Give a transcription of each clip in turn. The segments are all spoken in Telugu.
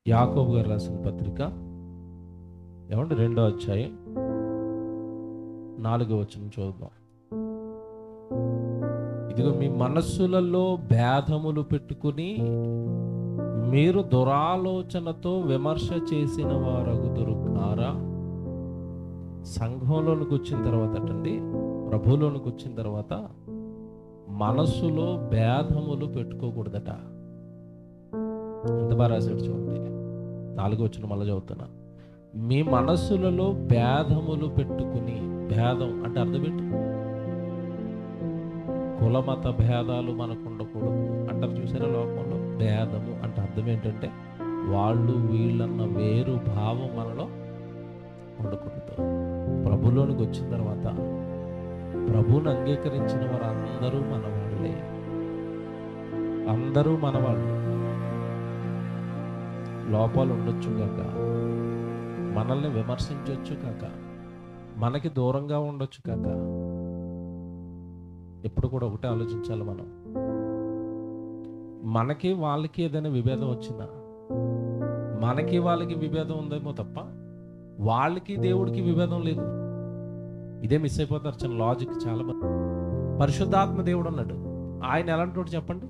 యాకోబు గారు రాసిన పత్రిక ఏమంటే 2వ అధ్యాయం 4వ వచనం చూద్దాం. ఇదిగో మీ మనస్సులలో భేదములు పెట్టుకుని మీరు దురాలోచనతో విమర్శ చేసిన వారగుదురు కారా. సంఘంలోనికి వచ్చిన తర్వాత అండి, ప్రభువులోనికి వచ్చిన తర్వాత మనస్సులో భేదములు పెట్టుకోకూడదట. ఎంత బాగా రాశాడు చూడండి. 4వ వచనం మళ్ళీ చదువుతున్నా. మీ మనస్సులలో భేదములు పెట్టుకుని, భేదం అంటే అర్థం ఏంటి? కులమత భేదాలు మనకు ఉండకూడదు అంటారు చూసారా లోకంలో. భేదము అంటే అర్థం ఏంటంటే వాళ్ళు వీళ్ళన్న వేరు భావం మనలో ఉండకూడదు. ప్రభులోనికి వచ్చిన తర్వాత ప్రభువుని అంగీకరించిన వారు అందరూ మనవాళ్ళే, అందరూ మనవాళ్ళు. లోపాలు ఉండొచ్చు కాక, మనల్ని విమర్శించవచ్చు కాక, మనకి దూరంగా ఉండొచ్చు కాక, ఎప్పుడు కూడా ఒకటే ఆలోచించాలి మనం. మనకి వాళ్ళకి ఏదైనా విభేదం వచ్చిందా, మనకి వాళ్ళకి విభేదం ఉందేమో తప్ప వాళ్ళకి దేవుడికి విభేదం లేదు. ఇదే మిస్ అయిపోతారు చిన్న లాజిక్ చాలా మంది. పరిశుద్ధాత్మ దేవుడు అన్నాడు. ఆయన ఎలాంటి చెప్పండి?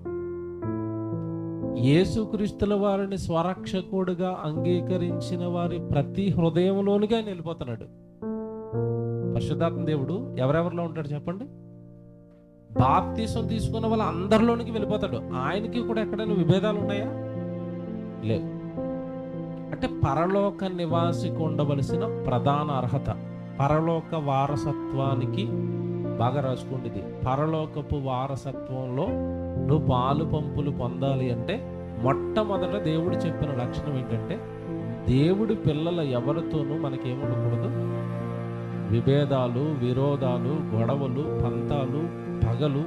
యేసుక్రీస్తుల వారిని స్వరక్షకుడుగా అంగీకరించిన వారి ప్రతి హృదయంలోనికి ఆయన వెళ్ళిపోతున్నాడు. పరిశుద్ధాత్మ దేవుడు ఎవరెవరిలో ఉంటాడు చెప్పండి? బాప్తీసం తీసుకున్న వాళ్ళ అందరిలోనికి వెళ్ళిపోతాడు. ఆయనకి కూడా ఎక్కడైనా విభేదాలు ఉన్నాయా? లేవు. అంటే పరలోక నివాసికి ఉండవలసిన ప్రధాన అర్హత, పరలోక వారసత్వానికి బాగా రాసుకోండి. ఇది పరలోకపు వారసత్వంలో నువ్వు పాలు పంపులు పొందాలి అంటే మొట్టమొదట దేవుడు చెప్పిన లక్షణం ఏంటంటే, దేవుడి పిల్లల ఎవరితోనూ మనకేముండకూడదు, విభేదాలు, విరోధాలు, గొడవలు, పంతాలు, పగలు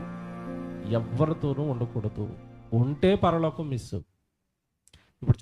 ఎవరితోనూ ఉండకూడదు. ఉంటే పరలోకం మిస్. ఇప్పుడు